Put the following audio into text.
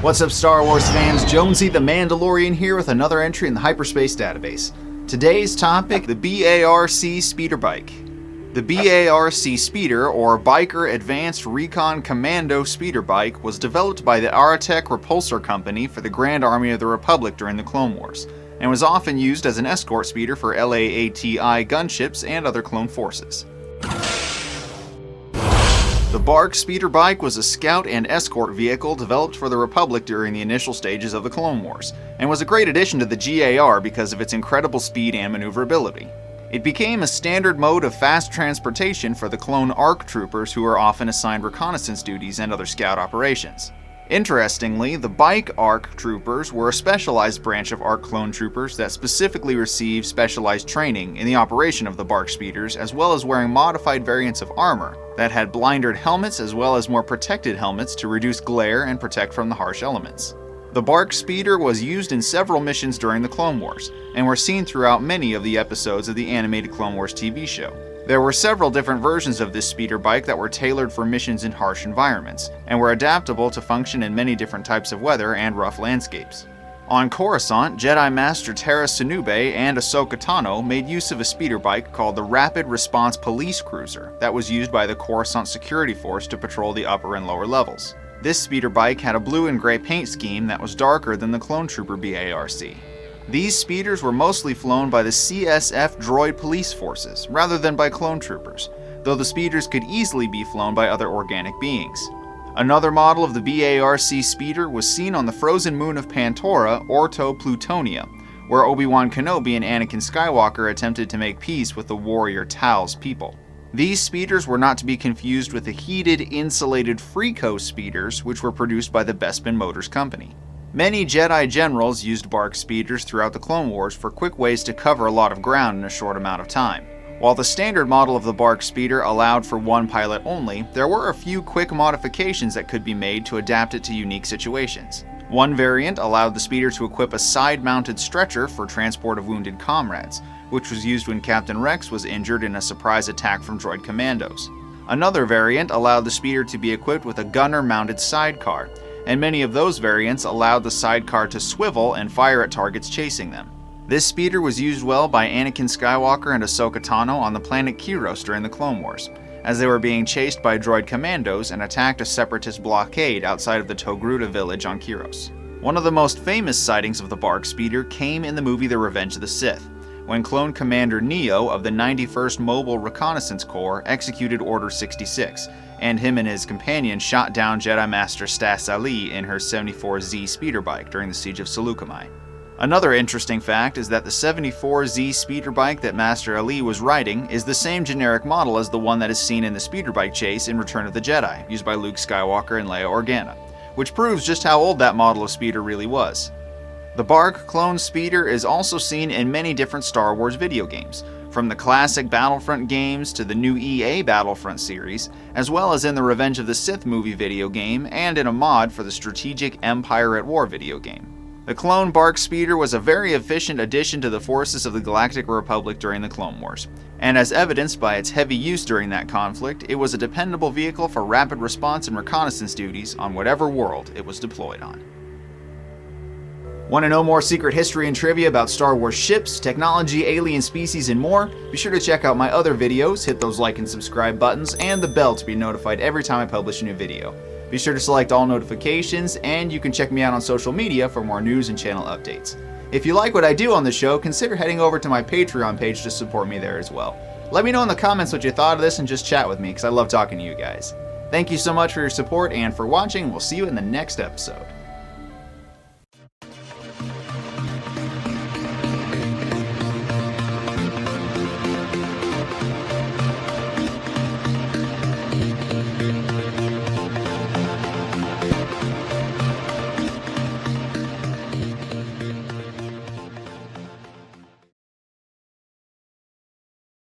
What's up, Star Wars fans? Jonesy the Mandalorian here with another entry in the Hyperspace Database. Today's topic, the BARC speeder bike. The BARC speeder, or Biker Advanced Recon Commando speeder bike, was developed by the Aratech Repulsor Company for the Grand Army of the Republic during the Clone Wars, and was often used as an escort speeder for LAATI gunships and other clone forces. The BARC speeder bike was a scout and escort vehicle developed for the Republic during the initial stages of the Clone Wars, and was a great addition to the GAR because of its incredible speed and maneuverability. It became a standard mode of fast transportation for the clone ARC troopers who were often assigned reconnaissance duties and other scout operations. Interestingly, the bike ARC troopers were a specialized branch of ARC clone troopers that specifically received specialized training in the operation of the BARC speeders, as well as wearing modified variants of armor that had blindered helmets as well as more protected helmets to reduce glare and protect from the harsh elements. The BARC speeder was used in several missions during the Clone Wars, and were seen throughout many of the episodes of the animated Clone Wars TV show. There were several different versions of this speeder bike that were tailored for missions in harsh environments, and were adaptable to function in many different types of weather and rough landscapes. On Coruscant, Jedi Master Tara Sinube and Ahsoka Tano made use of a speeder bike called the Rapid Response Police Cruiser that was used by the Coruscant Security Force to patrol the upper and lower levels. This speeder bike had a blue and gray paint scheme that was darker than the Clone Trooper BARC. These speeders were mostly flown by the CSF droid police forces, rather than by clone troopers, though the speeders could easily be flown by other organic beings. Another model of the BARC speeder was seen on the frozen moon of Pantora, Orto Plutonia, where Obi-Wan Kenobi and Anakin Skywalker attempted to make peace with the warrior Tal's people. These speeders were not to be confused with the heated, insulated Freeco speeders, which were produced by the Bespin Motors Company. Many Jedi generals used BARC speeders throughout the Clone Wars for quick ways to cover a lot of ground in a short amount of time. While the standard model of the BARC speeder allowed for one pilot only, there were a few quick modifications that could be made to adapt it to unique situations. One variant allowed the speeder to equip a side-mounted stretcher for transport of wounded comrades, which was used when Captain Rex was injured in a surprise attack from droid commandos. Another variant allowed the speeder to be equipped with a gunner-mounted sidecar, and many of those variants allowed the sidecar to swivel and fire at targets chasing them. This speeder was used well by Anakin Skywalker and Ahsoka Tano on the planet Kyros during the Clone Wars, as they were being chased by droid commandos and attacked a separatist blockade outside of the Togruta village on Kyros. One of the most famous sightings of the BARC speeder came in the movie The Revenge of the Sith, when Clone Commander Neo of the 91st Mobile Reconnaissance Corps executed Order 66, and him and his companion shot down Jedi Master Stas Ali in her 74Z speeder bike during the Siege of Seleucami. Another interesting fact is that the 74Z speeder bike that Master Ali was riding is the same generic model as the one that is seen in the speeder bike chase in Return of the Jedi, used by Luke Skywalker and Leia Organa, which proves just how old that model of speeder really was. The BARC clone speeder is also seen in many different Star Wars video games, from the classic Battlefront games to the new EA Battlefront series, as well as in the Revenge of the Sith movie video game and in a mod for the strategic Empire at War video game. The clone BARC speeder was a very efficient addition to the forces of the Galactic Republic during the Clone Wars, and as evidenced by its heavy use during that conflict, it was a dependable vehicle for rapid response and reconnaissance duties on whatever world it was deployed on. Want to know more secret history and trivia about Star Wars ships, technology, alien species, and more? Be sure to check out my other videos, hit those like and subscribe buttons, and the bell to be notified every time I publish a new video. Be sure to select all notifications, and you can check me out on social media for more news and channel updates. If you like what I do on the show, consider heading over to my Patreon page to support me there as well. Let me know in the comments what you thought of this and just chat with me, because I love talking to you guys. Thank you so much for your support and for watching. We'll see you in the next episode.